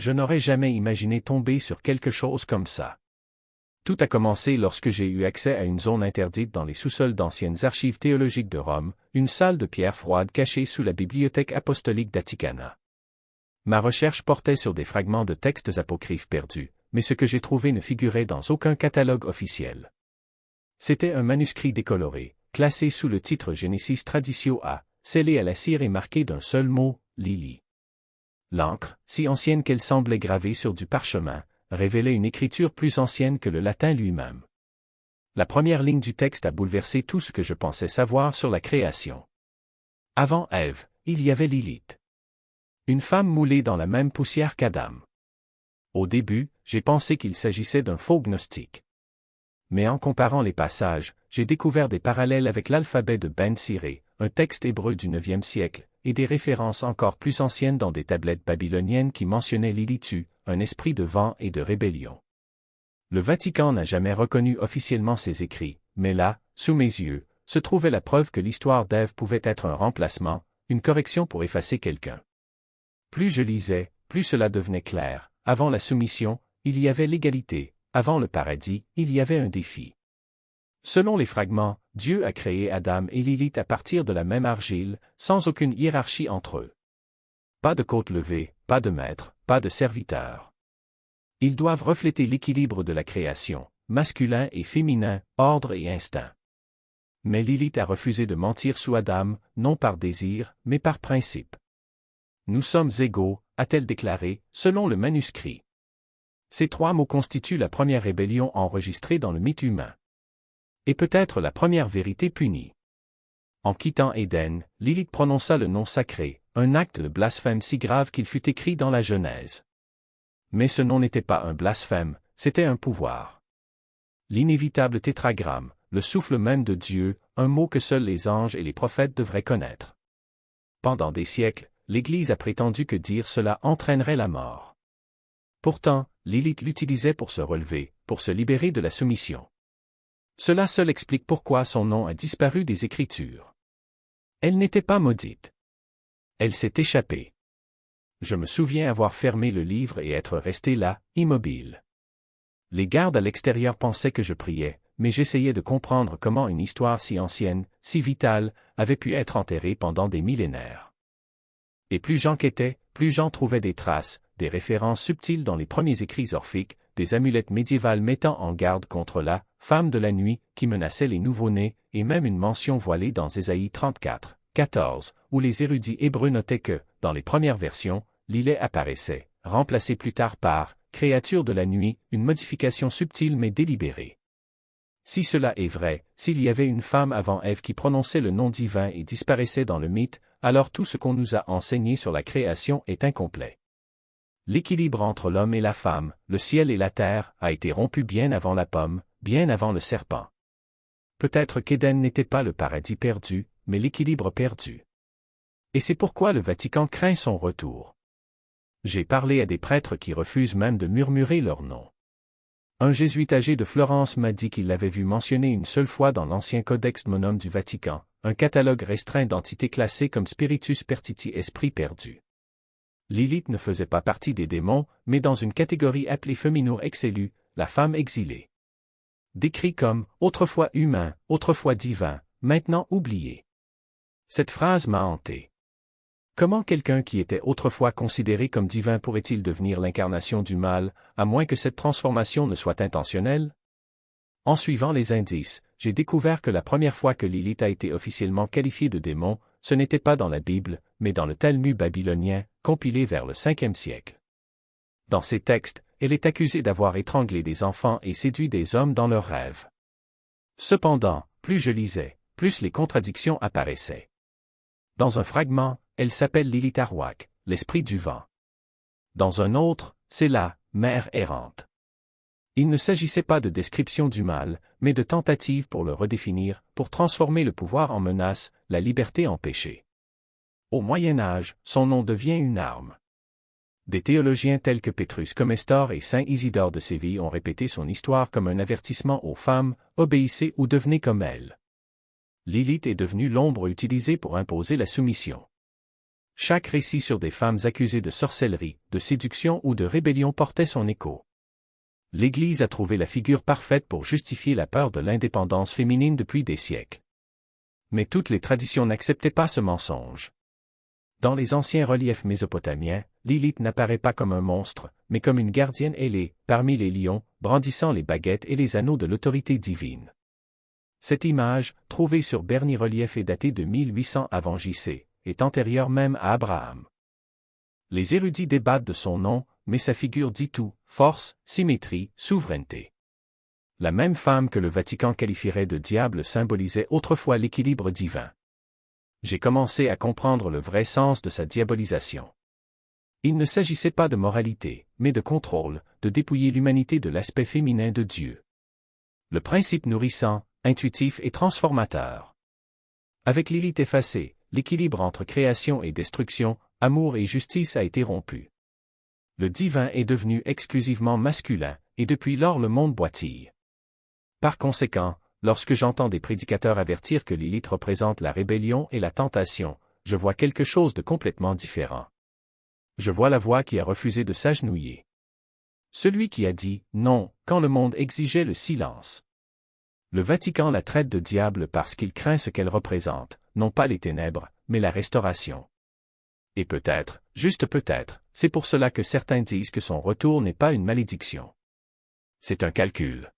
Je n'aurais jamais imaginé tomber sur quelque chose comme ça. Tout a commencé lorsque j'ai eu accès à une zone interdite dans les sous-sols d'anciennes archives théologiques de Rome, une salle de pierre froide cachée sous la bibliothèque apostolique d'Aticana. Ma recherche portait sur des fragments de textes apocryphes perdus, mais ce que j'ai trouvé ne figurait dans aucun catalogue officiel. C'était un manuscrit décoloré, classé sous le titre Genesis Traditio A, scellé à la cire et marqué d'un seul mot, Lily. L'encre, si ancienne qu'elle semblait gravée sur du parchemin, révélait une écriture plus ancienne que le latin lui-même. La première ligne du texte a bouleversé tout ce que je pensais savoir sur la création. Avant Ève, il y avait Lilith. Une femme moulée dans la même poussière qu'Adam. Au début, j'ai pensé qu'il s'agissait d'un faux gnostique. Mais en comparant les passages, j'ai découvert des parallèles avec l'alphabet de Ben Siré, un texte hébreu du IXe siècle, et des références encore plus anciennes dans des tablettes babyloniennes qui mentionnaient Lilitu, un esprit de vent et de rébellion. Le Vatican n'a jamais reconnu officiellement ces écrits, mais là, sous mes yeux, se trouvait la preuve que l'histoire d'Ève pouvait être un remplacement, une correction pour effacer quelqu'un. Plus je lisais, plus cela devenait clair. Avant la soumission, il y avait l'égalité. Avant le paradis, il y avait un défi. Selon les fragments, Dieu a créé Adam et Lilith à partir de la même argile, sans aucune hiérarchie entre eux. Pas de côte levée, pas de maître, pas de serviteur. Ils doivent refléter l'équilibre de la création, masculin et féminin, ordre et instinct. Mais Lilith a refusé de mentir sous Adam, non par désir, mais par principe. Nous sommes égaux, a-t-elle déclaré, selon le manuscrit. Ces trois mots constituent la première rébellion enregistrée dans le mythe humain. Et peut-être la première vérité punie. En quittant Éden, Lilith prononça le nom sacré, un acte de blasphème si grave qu'il fut écrit dans la Genèse. Mais ce nom n'était pas un blasphème, c'était un pouvoir. L'inévitable tétragramme, le souffle même de Dieu, un mot que seuls les anges et les prophètes devraient connaître. Pendant des siècles, l'Église a prétendu que dire cela entraînerait la mort. Pourtant, Lilith l'utilisait pour se relever, pour se libérer de la soumission. Cela seul explique pourquoi son nom a disparu des Écritures. Elle n'était pas maudite. Elle s'est échappée. Je me souviens avoir fermé le livre et être resté là, immobile. Les gardes à l'extérieur pensaient que je priais, mais j'essayais de comprendre comment une histoire si ancienne, si vitale, avait pu être enterrée pendant des millénaires. Et plus j'enquêtais, plus j'en trouvais des traces, des références subtiles dans les premiers écrits orphiques, des amulettes médiévales mettant en garde contre la « femme de la nuit » qui menaçait les nouveau-nés, et même une mention voilée dans Ésaïe 34, 14, où les érudits hébreux notaient que, dans les premières versions, Lilith apparaissait, remplacée plus tard par « créature de la nuit », une modification subtile mais délibérée. Si cela est vrai, s'il y avait une femme avant Ève qui prononçait le nom divin et disparaissait dans le mythe, alors tout ce qu'on nous a enseigné sur la création est incomplet. L'équilibre entre l'homme et la femme, le ciel et la terre, a été rompu bien avant la pomme, bien avant le serpent. Peut-être qu'Éden n'était pas le paradis perdu, mais l'équilibre perdu. Et c'est pourquoi le Vatican craint son retour. J'ai parlé à des prêtres qui refusent même de murmurer leur nom. Un jésuite âgé de Florence m'a dit qu'il l'avait vu mentionné une seule fois dans l'ancien Codex Monum du Vatican, un catalogue restreint d'entités classées comme Spiritus Pertiti Esprit perdu. Lilith ne faisait pas partie des démons, mais dans une catégorie appelée Feminur Excellu, la femme exilée. Décrit comme « autrefois humain, autrefois divin, maintenant oublié ». Cette phrase m'a hanté. Comment quelqu'un qui était autrefois considéré comme divin pourrait-il devenir l'incarnation du mal, à moins que cette transformation ne soit intentionnelle? En suivant les indices, j'ai découvert que la première fois que Lilith a été officiellement qualifiée de démon, ce n'était pas dans la Bible, mais dans le Talmud babylonien, compilé vers le 5e siècle. Dans ces textes, elle est accusée d'avoir étranglé des enfants et séduit des hommes dans leurs rêves. Cependant, plus je lisais, plus les contradictions apparaissaient. Dans un fragment, elle s'appelle Lilith Arwak, l'esprit du vent. Dans un autre, c'est la mère errante. Il ne s'agissait pas de description du mal, mais de tentative pour le redéfinir, pour transformer le pouvoir en menace, la liberté en péché. Au Moyen Âge, son nom devient une arme. Des théologiens tels que Petrus Comestor et saint Isidore de Séville ont répété son histoire comme un avertissement aux femmes, obéissez ou devenez comme elle. Lilith est devenue l'ombre utilisée pour imposer la soumission. Chaque récit sur des femmes accusées de sorcellerie, de séduction ou de rébellion portait son écho. L'Église a trouvé la figure parfaite pour justifier la peur de l'indépendance féminine depuis des siècles. Mais toutes les traditions n'acceptaient pas ce mensonge. Dans les anciens reliefs mésopotamiens, Lilith n'apparaît pas comme un monstre, mais comme une gardienne ailée, parmi les lions, brandissant les baguettes et les anneaux de l'autorité divine. Cette image, trouvée sur Berni-relief et datée de 1800 avant J.C., est antérieure même à Abraham. Les érudits débattent de son nom, mais sa figure dit tout: force, symétrie, souveraineté. La même femme que le Vatican qualifierait de diable symbolisait autrefois l'équilibre divin. J'ai commencé à comprendre le vrai sens de sa diabolisation. Il ne s'agissait pas de moralité, mais de contrôle, de dépouiller l'humanité de l'aspect féminin de Dieu. Le principe nourrissant, intuitif et transformateur. Avec Lilith effacée, l'équilibre entre création et destruction, amour et justice a été rompu. Le divin est devenu exclusivement masculin, et depuis lors le monde boitille. Par conséquent, lorsque j'entends des prédicateurs avertir que Lilith représente la rébellion et la tentation, je vois quelque chose de complètement différent. Je vois la voix qui a refusé de s'agenouiller. Celui qui a dit « non » quand le monde exigeait le silence. Le Vatican la traite de diable parce qu'il craint ce qu'elle représente, non pas les ténèbres, mais la restauration. Et peut-être, juste peut-être, c'est pour cela que certains disent que son retour n'est pas une malédiction. C'est un calcul.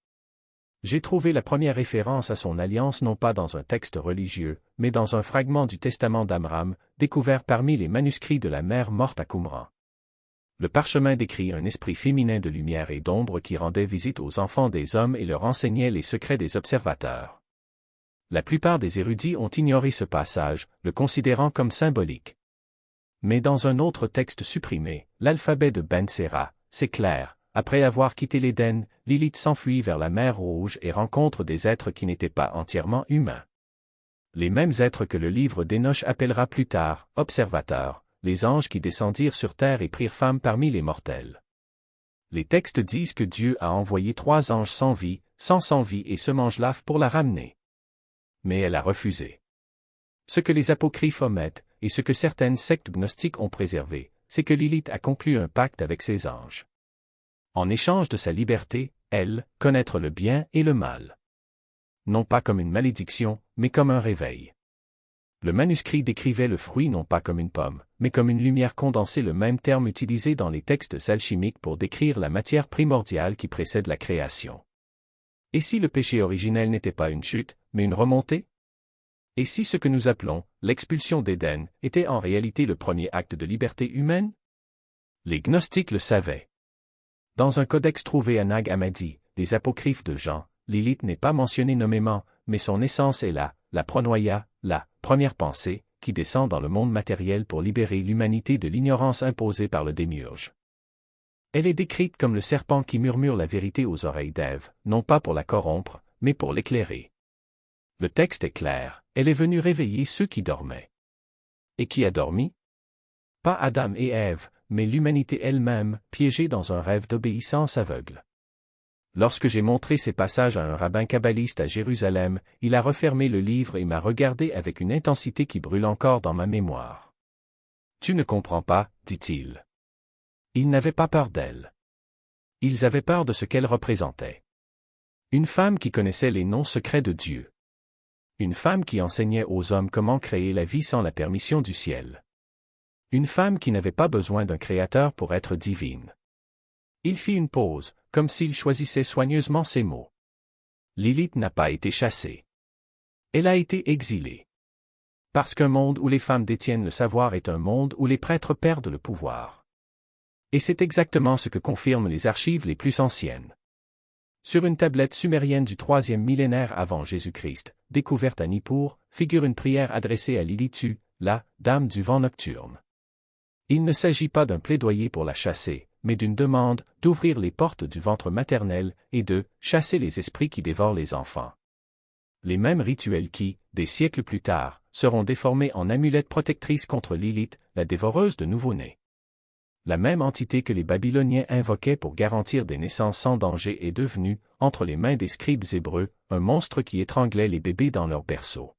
J'ai trouvé la première référence à son alliance non pas dans un texte religieux, mais dans un fragment du testament d'Amram, découvert parmi les manuscrits de la mère morte à Qumran. Le parchemin décrit un esprit féminin de lumière et d'ombre qui rendait visite aux enfants des hommes et leur enseignait les secrets des observateurs. La plupart des érudits ont ignoré ce passage, le considérant comme symbolique. Mais dans un autre texte supprimé, l'alphabet de Ben Sera, c'est clair. Après avoir quitté l'Éden, Lilith s'enfuit vers la mer Rouge et rencontre des êtres qui n'étaient pas entièrement humains. Les mêmes êtres que le livre d'Énoch appellera plus tard « observateurs », les anges qui descendirent sur terre et prirent femme parmi les mortels. Les textes disent que Dieu a envoyé 3 anges sans vie et ce mange-laf pour la ramener. Mais elle a refusé. Ce que les apocryphes omettent, et ce que certaines sectes gnostiques ont préservé, c'est que Lilith a conclu un pacte avec ses anges. En échange de sa liberté, elle, connaître le bien et le mal. Non pas comme une malédiction, mais comme un réveil. Le manuscrit décrivait le fruit non pas comme une pomme, mais comme une lumière condensée, le même terme utilisé dans les textes alchimiques pour décrire la matière primordiale qui précède la création. Et si le péché originel n'était pas une chute, mais une remontée? Et si ce que nous appelons l'expulsion d'Éden était en réalité le premier acte de liberté humaine? Les gnostiques le savaient. Dans un codex trouvé à Nag Hammadi, les apocryphes de Jean, Lilith n'est pas mentionnée nommément, mais son essence est la pronoia, la première pensée, qui descend dans le monde matériel pour libérer l'humanité de l'ignorance imposée par le démiurge. Elle est décrite comme le serpent qui murmure la vérité aux oreilles d'Ève, non pas pour la corrompre, mais pour l'éclairer. Le texte est clair, elle est venue réveiller ceux qui dormaient. Et qui a dormi? Pas Adam et Ève, mais l'humanité elle-même, piégée dans un rêve d'obéissance aveugle. Lorsque j'ai montré ces passages à un rabbin kabbaliste à Jérusalem, il a refermé le livre et m'a regardé avec une intensité qui brûle encore dans ma mémoire. « Tu ne comprends pas, dit-il. » Ils n'avaient pas peur d'elle. Ils avaient peur de ce qu'elle représentait. Une femme qui connaissait les noms secrets de Dieu. Une femme qui enseignait aux hommes comment créer la vie sans la permission du ciel. Une femme qui n'avait pas besoin d'un créateur pour être divine. Il fit une pause, comme s'il choisissait soigneusement ses mots. Lilith n'a pas été chassée. Elle a été exilée. Parce qu'un monde où les femmes détiennent le savoir est un monde où les prêtres perdent le pouvoir. Et c'est exactement ce que confirment les archives les plus anciennes. Sur une tablette sumérienne du 3e millénaire avant Jésus-Christ, découverte à Nippur, figure une prière adressée à Lilithu, la dame du vent nocturne. Il ne s'agit pas d'un plaidoyer pour la chasser, mais d'une demande d'ouvrir les portes du ventre maternel et de chasser les esprits qui dévorent les enfants. Les mêmes rituels qui, des siècles plus tard, seront déformés en amulettes protectrices contre Lilith, la dévoreuse de nouveau-nés. La même entité que les Babyloniens invoquaient pour garantir des naissances sans danger est devenue, entre les mains des scribes hébreux, un monstre qui étranglait les bébés dans leur berceau.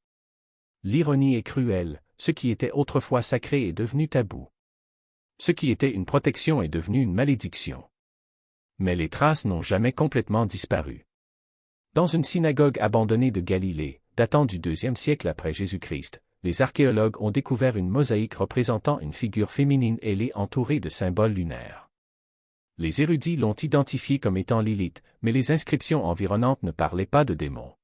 L'ironie est cruelle, ce qui était autrefois sacré est devenu tabou. Ce qui était une protection est devenu une malédiction. Mais les traces n'ont jamais complètement disparu. Dans une synagogue abandonnée de Galilée, datant du IIe siècle après Jésus-Christ, les archéologues ont découvert une mosaïque représentant une figure féminine ailée entourée de symboles lunaires. Les érudits l'ont identifiée comme étant Lilith, mais les inscriptions environnantes ne parlaient pas de démons.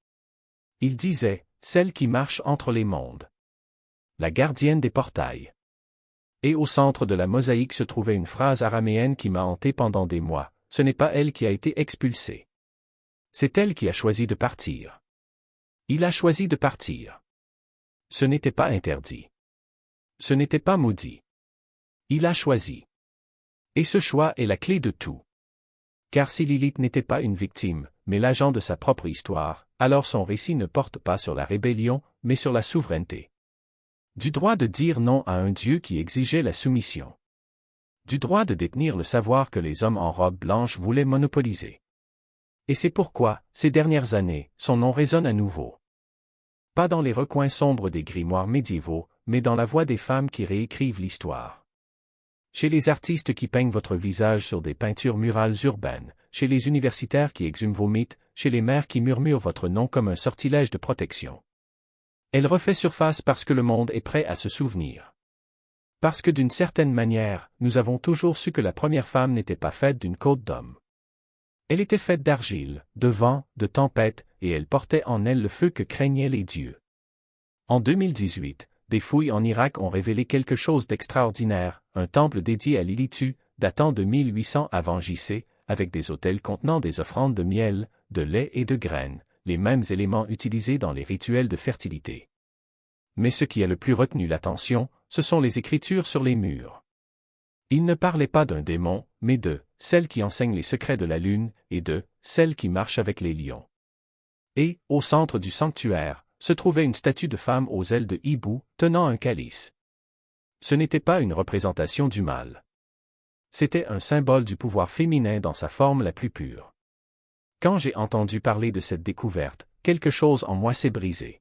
Ils disaient « celle qui marche entre les mondes », la gardienne des portails. Et au centre de la mosaïque se trouvait une phrase araméenne qui m'a hanté pendant des mois, ce n'est pas elle qui a été expulsée. C'est elle qui a choisi de partir. Il a choisi de partir. Ce n'était pas interdit. Ce n'était pas maudit. Il a choisi. Et ce choix est la clé de tout. Car si Lilith n'était pas une victime, mais l'agent de sa propre histoire, alors son récit ne porte pas sur la rébellion, mais sur la souveraineté. Du droit de dire non à un Dieu qui exigeait la soumission. Du droit de détenir le savoir que les hommes en robe blanche voulaient monopoliser. Et c'est pourquoi, ces dernières années, son nom résonne à nouveau. Pas dans les recoins sombres des grimoires médiévaux, mais dans la voix des femmes qui réécrivent l'histoire. Chez les artistes qui peignent votre visage sur des peintures murales urbaines, chez les universitaires qui exhument vos mythes, chez les mères qui murmurent votre nom comme un sortilège de protection. Elle refait surface parce que le monde est prêt à se souvenir. Parce que d'une certaine manière, nous avons toujours su que la première femme n'était pas faite d'une côte d'homme. Elle était faite d'argile, de vent, de tempête, et elle portait en elle le feu que craignaient les dieux. En 2018, des fouilles en Irak ont révélé quelque chose d'extraordinaire, un temple dédié à Lilitu, datant de 1800 avant JC, avec des autels contenant des offrandes de miel, de lait et de graines, les mêmes éléments utilisés dans les rituels de fertilité. Mais ce qui a le plus retenu l'attention, ce sont les écritures sur les murs. Il ne parlait pas d'un démon, mais de « celle qui enseigne les secrets de la lune » et de « celle qui marche avec les lions ». Et, au centre du sanctuaire, se trouvait une statue de femme aux ailes de hibou, tenant un calice. Ce n'était pas une représentation du mal. C'était un symbole du pouvoir féminin dans sa forme la plus pure. Quand j'ai entendu parler de cette découverte, quelque chose en moi s'est brisé.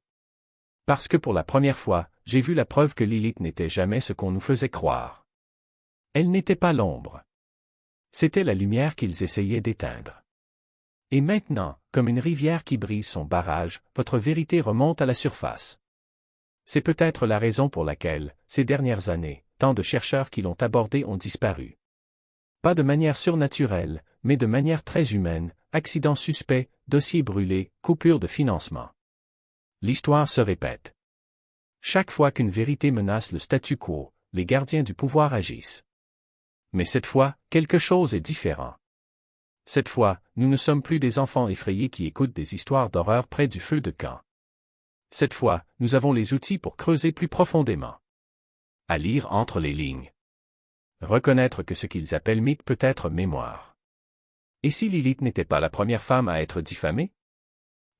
Parce que pour la première fois, j'ai vu la preuve que Lilith n'était jamais ce qu'on nous faisait croire. Elle n'était pas l'ombre. C'était la lumière qu'ils essayaient d'éteindre. Et maintenant, comme une rivière qui brise son barrage, votre vérité remonte à la surface. C'est peut-être la raison pour laquelle, ces dernières années, tant de chercheurs qui l'ont abordée ont disparu. Pas de manière surnaturelle, mais de manière très humaine, accidents suspects, dossiers brûlés, coupures de financement. L'histoire se répète. Chaque fois qu'une vérité menace le statu quo, les gardiens du pouvoir agissent. Mais cette fois, quelque chose est différent. Cette fois, nous ne sommes plus des enfants effrayés qui écoutent des histoires d'horreur près du feu de camp. Cette fois, nous avons les outils pour creuser plus profondément. À lire entre les lignes. Reconnaître que ce qu'ils appellent mythe peut être mémoire. Et si Lilith n'était pas la première femme à être diffamée?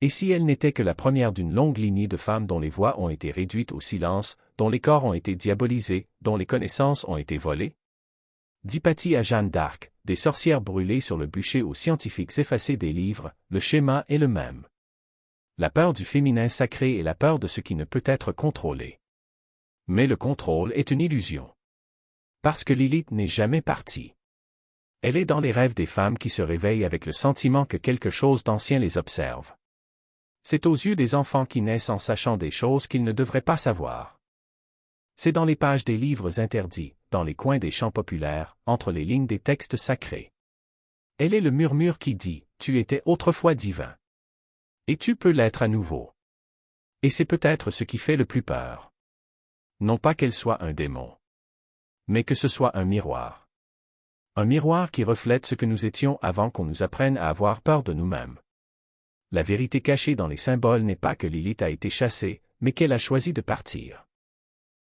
Et si elle n'était que la première d'une longue lignée de femmes dont les voix ont été réduites au silence, dont les corps ont été diabolisés, dont les connaissances ont été volées? D'Hypatie à Jeanne d'Arc, des sorcières brûlées sur le bûcher aux scientifiques effacés des livres, le schéma est le même. La peur du féminin sacré est la peur de ce qui ne peut être contrôlé. Mais le contrôle est une illusion. Parce que Lilith n'est jamais partie. Elle est dans les rêves des femmes qui se réveillent avec le sentiment que quelque chose d'ancien les observe. C'est aux yeux des enfants qui naissent en sachant des choses qu'ils ne devraient pas savoir. C'est dans les pages des livres interdits, dans les coins des chants populaires, entre les lignes des textes sacrés. Elle est le murmure qui dit « Tu étais autrefois divin. Et tu peux l'être à nouveau. » Et c'est peut-être ce qui fait le plus peur. Non pas qu'elle soit un démon. Mais que ce soit un miroir. Un miroir qui reflète ce que nous étions avant qu'on nous apprenne à avoir peur de nous-mêmes. La vérité cachée dans les symboles n'est pas que Lilith a été chassée, mais qu'elle a choisi de partir.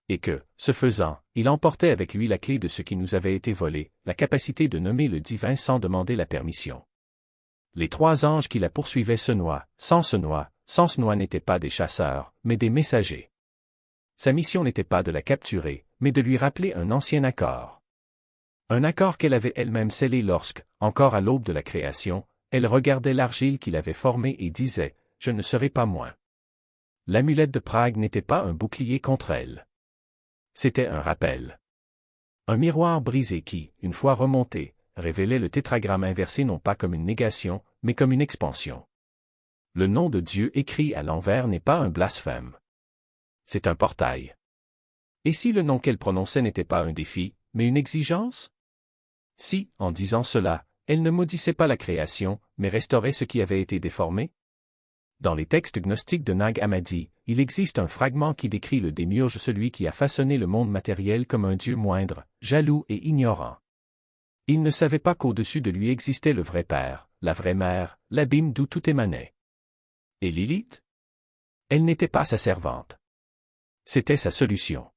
Et que, ce faisant, il emportait avec lui la clé de ce qui nous avait été volé, la capacité de nommer le divin sans demander la permission. Les 3 anges qui la poursuivaient se noient, sans se noient n'étaient pas des chasseurs, mais des messagers. Sa mission n'était pas de la capturer, mais de lui rappeler un ancien accord. Un accord qu'elle avait elle-même scellé lorsque, encore à l'aube de la création, elle regardait l'argile qu'il avait formée et disait « Je ne serai pas moins ». L'amulette de Prague n'était pas un bouclier contre elle. C'était un rappel. Un miroir brisé qui, une fois remonté, révélait le tétragramme inversé non pas comme une négation, mais comme une expansion. Le nom de Dieu écrit à l'envers n'est pas un blasphème. C'est un portail. Et si le nom qu'elle prononçait n'était pas un défi, mais une exigence? Si, en disant cela, elle ne maudissait pas la création, mais restaurait ce qui avait été déformé? Dans les textes gnostiques de Nag Hammadi, il existe un fragment qui décrit le démiurge, celui qui a façonné le monde matériel comme un dieu moindre, jaloux et ignorant. Il ne savait pas qu'au-dessus de lui existait le vrai père, la vraie mère, l'abîme d'où tout émanait. Et Lilith? Elle n'était pas sa servante. C'était sa solution.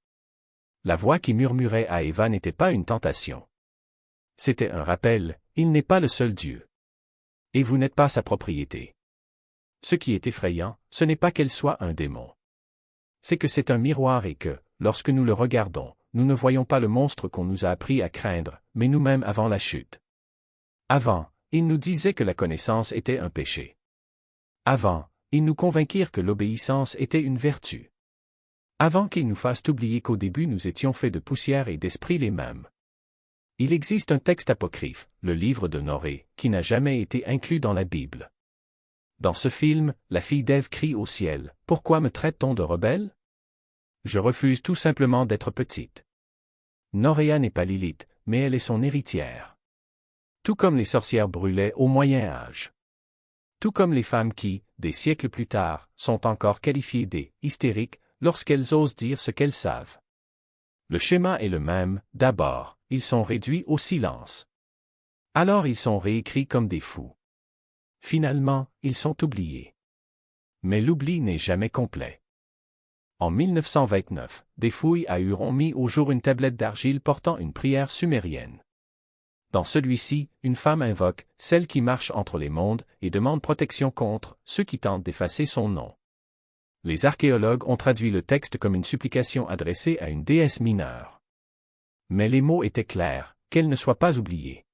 La voix qui murmurait à Eva n'était pas une tentation. C'était un rappel, il n'est pas le seul Dieu. Et vous n'êtes pas sa propriété. Ce qui est effrayant, ce n'est pas qu'elle soit un démon. C'est que c'est un miroir et que, lorsque nous le regardons, nous ne voyons pas le monstre qu'on nous a appris à craindre, mais nous-mêmes avant la chute. Avant, ils nous disaient que la connaissance était un péché. Avant, ils nous convainquirent que l'obéissance était une vertu. Avant qu'ils nous fassent oublier qu'au début nous étions faits de poussière et d'esprit les mêmes. Il existe un texte apocryphe, le livre de Noré, qui n'a jamais été inclus dans la Bible. Dans ce film, la fille d'Ève crie au ciel, « Pourquoi me traite-t-on de rebelle? Je refuse tout simplement d'être petite. » Noréa n'est pas Lilith, mais elle est son héritière. Tout comme les sorcières brûlaient au Moyen Âge. Tout comme les femmes qui, des siècles plus tard, sont encore qualifiées des « hystériques » lorsqu'elles osent dire ce qu'elles savent. Le schéma est le même, d'abord, ils sont réduits au silence. Alors ils sont réécrits comme des fous. Finalement, ils sont oubliés. Mais l'oubli n'est jamais complet. En 1929, des fouilles à Ur ont mis au jour une tablette d'argile portant une prière sumérienne. Dans celui-ci, une femme invoque « celle qui marche entre les mondes » et demande protection contre ceux qui tentent d'effacer son nom. Les archéologues ont traduit le texte comme une supplication adressée à une déesse mineure. Mais les mots étaient clairs, qu'elle ne soit pas oubliée.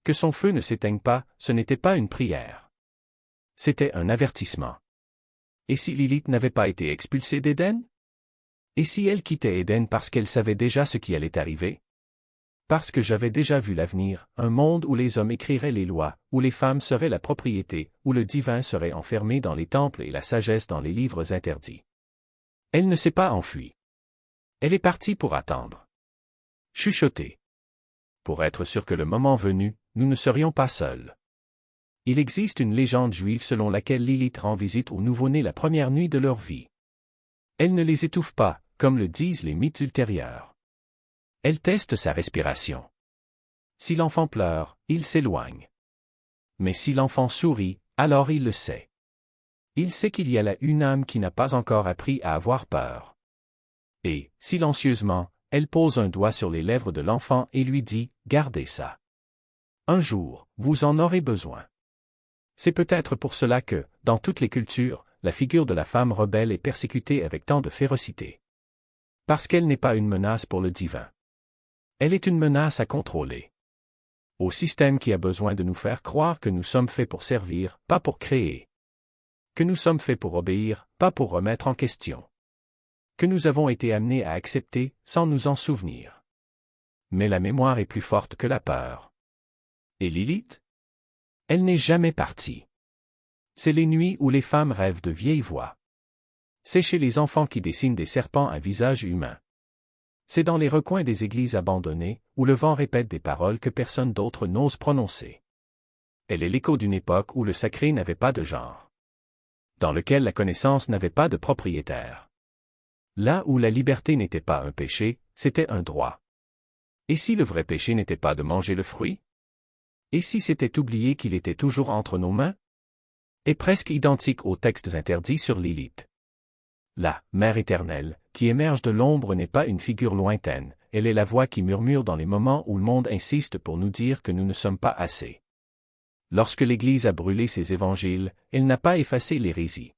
Que son feu ne s'éteigne pas, ce n'était pas une prière. C'était un avertissement. Et si Lilith n'avait pas été expulsée d'Éden? Et si elle quittait Éden parce qu'elle savait déjà ce qui allait arriver? Parce que j'avais déjà vu l'avenir, un monde où les hommes écriraient les lois, où les femmes seraient la propriété, où le divin serait enfermé dans les temples et la sagesse dans les livres interdits. Elle ne s'est pas enfuie. Elle est partie pour attendre. Chuchoter. Pour être sûr que le moment venu, nous ne serions pas seuls. Il existe une légende juive selon laquelle Lilith rend visite aux nouveau-nés la première nuit de leur vie. Elle ne les étouffe pas, comme le disent les mythes ultérieurs. Elle teste sa respiration. Si l'enfant pleure, il s'éloigne. Mais si l'enfant sourit, alors il le sait. Il sait qu'il y a là une âme qui n'a pas encore appris à avoir peur. Et, silencieusement, elle pose un doigt sur les lèvres de l'enfant et lui dit « Gardez ça. Un jour, vous en aurez besoin. » C'est peut-être pour cela que, dans toutes les cultures, la figure de la femme rebelle est persécutée avec tant de férocité. Parce qu'elle n'est pas une menace pour le divin. Elle est une menace à contrôler. Au système qui a besoin de nous faire croire que nous sommes faits pour servir, pas pour créer. Que nous sommes faits pour obéir, pas pour remettre en question. Que nous avons été amenés à accepter, sans nous en souvenir. Mais la mémoire est plus forte que la peur. Et Lilith? Elle n'est jamais partie. C'est les nuits où les femmes rêvent de vieilles voix. C'est chez les enfants qui dessinent des serpents à visage humain. C'est dans les recoins des églises abandonnées, où le vent répète des paroles que personne d'autre n'ose prononcer. Elle est l'écho d'une époque où le sacré n'avait pas de genre. Dans lequel la connaissance n'avait pas de propriétaire. Là où la liberté n'était pas un péché, c'était un droit. Et si le vrai péché n'était pas de manger le fruit? Et si c'était oublié qu'il était toujours entre nos mains? Est presque identique aux textes interdits sur Lilith. La Mère éternelle, qui émerge de l'ombre n'est pas une figure lointaine, elle est la voix qui murmure dans les moments où le monde insiste pour nous dire que nous ne sommes pas assez. Lorsque l'Église a brûlé ses évangiles, elle n'a pas effacé l'hérésie.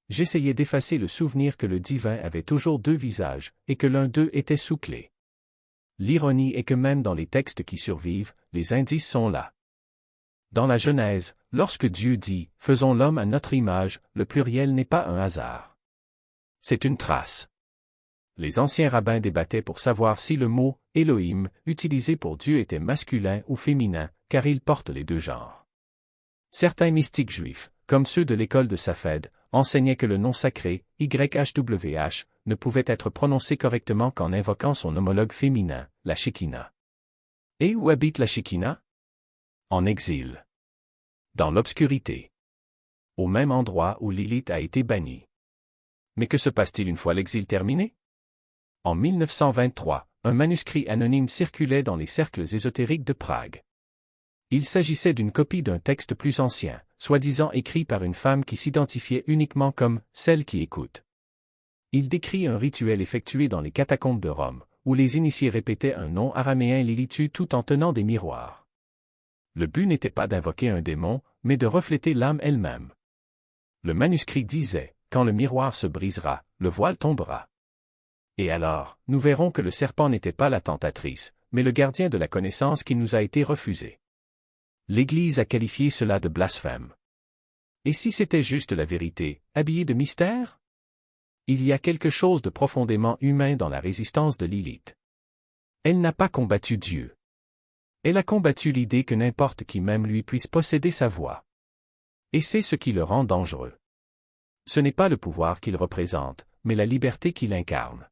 J'essayais d'effacer le souvenir que le divin avait toujours deux visages, et que l'un d'eux était sous clé. L'ironie est que même dans les textes qui survivent, les indices sont là. Dans la Genèse, lorsque Dieu dit « Faisons l'homme à notre image », le pluriel n'est pas un hasard. C'est une trace. Les anciens rabbins débattaient pour savoir si le mot « Elohim » utilisé pour Dieu était masculin ou féminin, car il porte les deux genres. Certains mystiques juifs, comme ceux de l'école de Safed, enseignaient que le nom sacré, YHWH, ne pouvait être prononcé correctement qu'en invoquant son homologue féminin, la Shekinah. Et où habite la Shekinah? En exil. Dans l'obscurité. Au même endroit où Lilith a été bannie. Mais que se passe-t-il une fois l'exil terminé? En 1923, un manuscrit anonyme circulait dans les cercles ésotériques de Prague. Il s'agissait d'une copie d'un texte plus ancien, soi-disant écrit par une femme qui s'identifiait uniquement comme « celle qui écoute ». Il décrit un rituel effectué dans les catacombes de Rome, où les initiés répétaient un nom araméen Lilitu tout en tenant des miroirs. Le but n'était pas d'invoquer un démon, mais de refléter l'âme elle-même. Le manuscrit disait « Quand le miroir se brisera, le voile tombera ». Et alors, nous verrons que le serpent n'était pas la tentatrice, mais le gardien de la connaissance qui nous a été refusé. L'Église a qualifié cela de blasphème. Et si c'était juste la vérité, habillée de mystère? Il y a quelque chose de profondément humain dans la résistance de Lilith. Elle n'a pas combattu Dieu. Elle a combattu l'idée que n'importe qui même lui puisse posséder sa voix. Et c'est ce qui le rend dangereux. Ce n'est pas le pouvoir qu'il représente, mais la liberté qu'il incarne.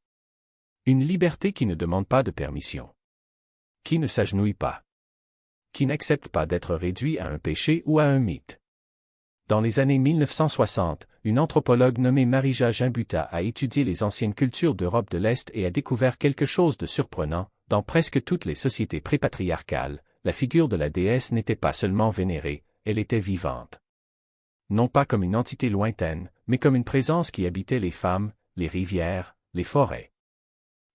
Une liberté qui ne demande pas de permission. Qui ne s'agenouille pas. Qui n'accepte pas d'être réduit à un péché ou à un mythe. Dans les années 1960, une anthropologue nommée Marija Gimbuta a étudié les anciennes cultures d'Europe de l'Est et a découvert quelque chose de surprenant. Dans presque toutes les sociétés prépatriarcales, la figure de la déesse n'était pas seulement vénérée, elle était vivante. Non pas comme une entité lointaine, mais comme une présence qui habitait les femmes, les rivières, les forêts.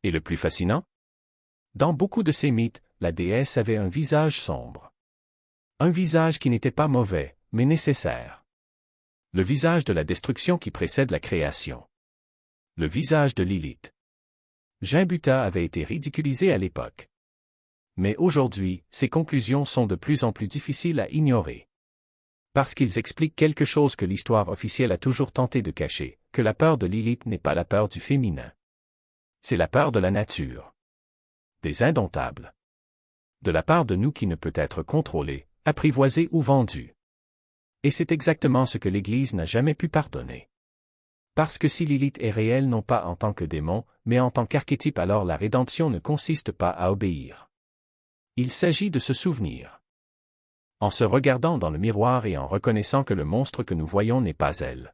Et le plus fascinant? Dans beaucoup de ces mythes, la déesse avait un visage sombre. Un visage qui n'était pas mauvais, mais nécessaire. Le visage de la destruction qui précède la création. Le visage de Lilith. Gimbuta avait été ridiculisé à l'époque. Mais aujourd'hui, ses conclusions sont de plus en plus difficiles à ignorer. Parce qu'ils expliquent quelque chose que l'histoire officielle a toujours tenté de cacher, que la peur de Lilith n'est pas la peur du féminin. C'est la peur de la nature. Des indomptables. De la part de nous qui ne peut être contrôlée, apprivoisée ou vendue. Et c'est exactement ce que l'Église n'a jamais pu pardonner. Parce que si Lilith est réelle non pas en tant que démon, mais en tant qu'archétype, alors la rédemption ne consiste pas à obéir. Il s'agit de se souvenir. En se regardant dans le miroir et en reconnaissant que le monstre que nous voyons n'est pas elle.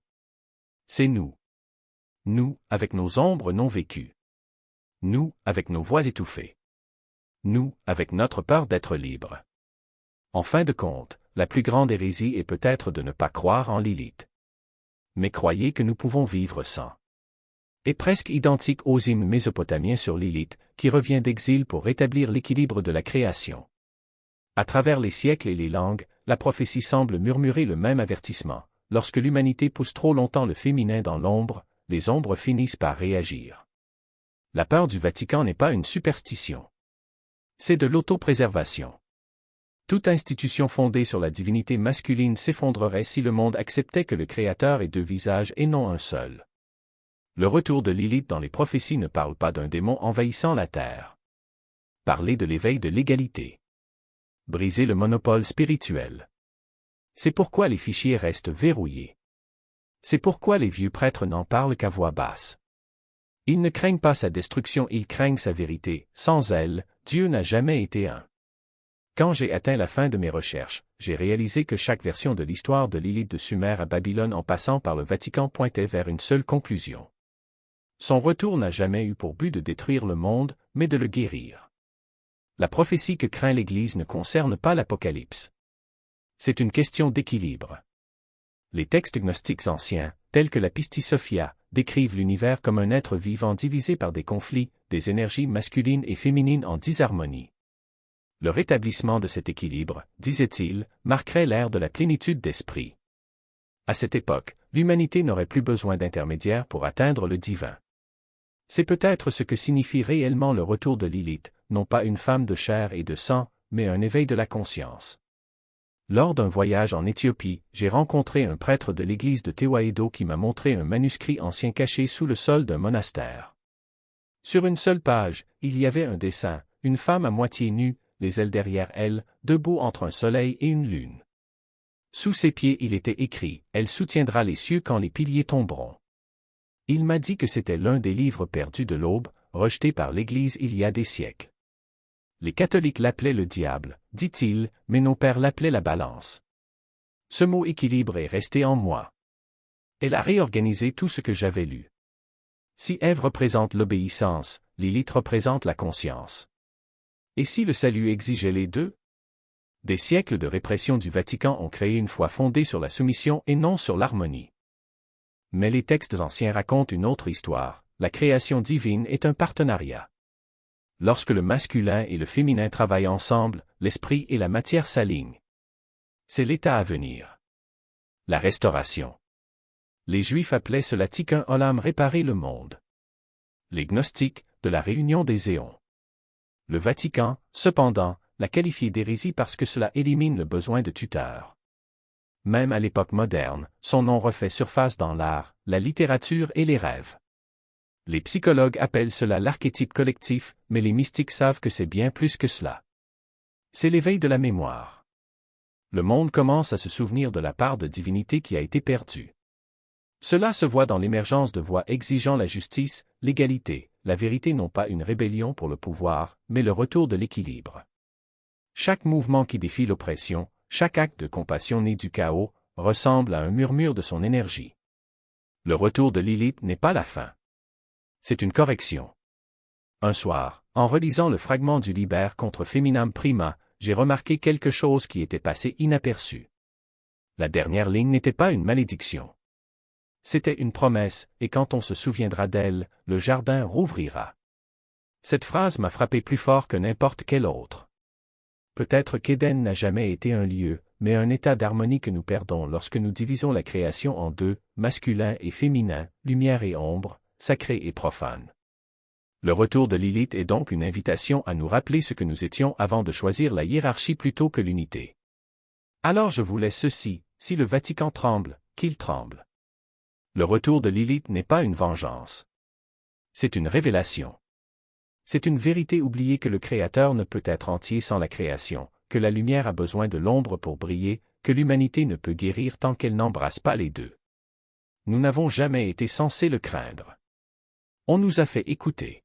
C'est nous. Nous, avec nos ombres non vécues. Nous, avec nos voix étouffées. Nous, avec notre peur d'être libres. En fin de compte, la plus grande hérésie est peut-être de ne pas croire en Lilith. Mais croyez que nous pouvons vivre sans. Est presque identique aux hymnes mésopotamiens sur Lilith, qui revient d'exil pour rétablir l'équilibre de la création. À travers les siècles et les langues, la prophétie semble murmurer le même avertissement. Lorsque l'humanité pousse trop longtemps le féminin dans l'ombre, les ombres finissent par réagir. La peur du Vatican n'est pas une superstition. C'est de l'autopréservation. Toute institution fondée sur la divinité masculine s'effondrerait si le monde acceptait que le Créateur ait deux visages et non un seul. Le retour de Lilith dans les prophéties ne parle pas d'un démon envahissant la terre. Parler de l'éveil de l'égalité. Briser le monopole spirituel. C'est pourquoi les fichiers restent verrouillés. C'est pourquoi les vieux prêtres n'en parlent qu'à voix basse. Ils ne craignent pas sa destruction, ils craignent sa vérité. Sans elle, Dieu n'a jamais été un. Quand j'ai atteint la fin de mes recherches, j'ai réalisé que chaque version de l'histoire de Lilith de Sumer à Babylone en passant par le Vatican pointait vers une seule conclusion. Son retour n'a jamais eu pour but de détruire le monde, mais de le guérir. La prophétie que craint l'Église ne concerne pas l'Apocalypse. C'est une question d'équilibre. Les textes gnostiques anciens, tels que la Pistis Sophia, décrivent l'univers comme un être vivant divisé par des conflits, des énergies masculines et féminines en disharmonie. Le rétablissement de cet équilibre, disait-il, marquerait l'ère de la plénitude d'esprit. À cette époque, l'humanité n'aurait plus besoin d'intermédiaires pour atteindre le divin. C'est peut-être ce que signifie réellement le retour de Lilith, non pas une femme de chair et de sang, mais un éveil de la conscience. Lors d'un voyage en Éthiopie, j'ai rencontré un prêtre de l'église de Tewahedo qui m'a montré un manuscrit ancien caché sous le sol d'un monastère. Sur une seule page, il y avait un dessin, une femme à moitié nue, les ailes derrière elle, debout entre un soleil et une lune. Sous ses pieds il était écrit « Elle soutiendra les cieux quand les piliers tomberont ». Il m'a dit que c'était l'un des livres perdus de l'Aube, rejeté par l'Église il y a des siècles. Les catholiques l'appelaient le diable, dit-il, mais nos pères l'appelaient la balance. Ce mot équilibre est resté en moi. Elle a réorganisé tout ce que j'avais lu. Si Ève représente l'obéissance, Lilith représente la conscience. Et si le salut exigeait les deux? Des siècles de répression du Vatican ont créé une foi fondée sur la soumission et non sur l'harmonie. Mais les textes anciens racontent une autre histoire, la création divine est un partenariat. Lorsque le masculin et le féminin travaillent ensemble, l'esprit et la matière s'alignent. C'est l'état à venir. La restauration. Les Juifs appelaient cela Tikkun Olam, réparer le monde. Les gnostiques, de la réunion des éons. Le Vatican, cependant, l'a qualifié d'hérésie parce que cela élimine le besoin de tuteur. Même à l'époque moderne, son nom refait surface dans l'art, la littérature et les rêves. Les psychologues appellent cela l'archétype collectif, mais les mystiques savent que c'est bien plus que cela. C'est l'éveil de la mémoire. Le monde commence à se souvenir de la part de divinité qui a été perdue. Cela se voit dans l'émergence de voix exigeant la justice, l'égalité, la vérité, non pas une rébellion pour le pouvoir, mais le retour de l'équilibre. Chaque mouvement qui défie l'oppression, chaque acte de compassion né du chaos, ressemble à un murmure de son énergie. Le retour de Lilith n'est pas la fin. C'est une correction. Un soir, en relisant le fragment du Liber contre Feminam Prima, j'ai remarqué quelque chose qui était passé inaperçu. La dernière ligne n'était pas une malédiction. C'était une promesse, et quand on se souviendra d'elle, le jardin rouvrira. Cette phrase m'a frappé plus fort que n'importe quelle autre. Peut-être qu'Éden n'a jamais été un lieu, mais un état d'harmonie que nous perdons lorsque nous divisons la création en deux, masculin et féminin, lumière et ombre, sacré et profane. Le retour de Lilith est donc une invitation à nous rappeler ce que nous étions avant de choisir la hiérarchie plutôt que l'unité. Alors je vous laisse ceci, si le Vatican tremble, qu'il tremble. Le retour de Lilith n'est pas une vengeance. C'est une révélation. C'est une vérité oubliée que le Créateur ne peut être entier sans la création, que la lumière a besoin de l'ombre pour briller, que l'humanité ne peut guérir tant qu'elle n'embrasse pas les deux. Nous n'avons jamais été censés le craindre. On nous a fait écouter.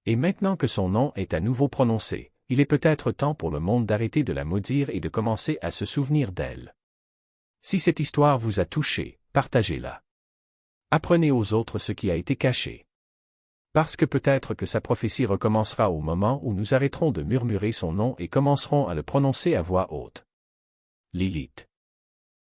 Et maintenant que son nom est à nouveau prononcé, il est peut-être temps pour le monde d'arrêter de la maudire et de commencer à se souvenir d'elle. Si cette histoire vous a touché, partagez-la. Apprenez aux autres ce qui a été caché. Parce que peut-être que sa prophétie recommencera au moment où nous arrêterons de murmurer son nom et commencerons à le prononcer à voix haute. Lilith.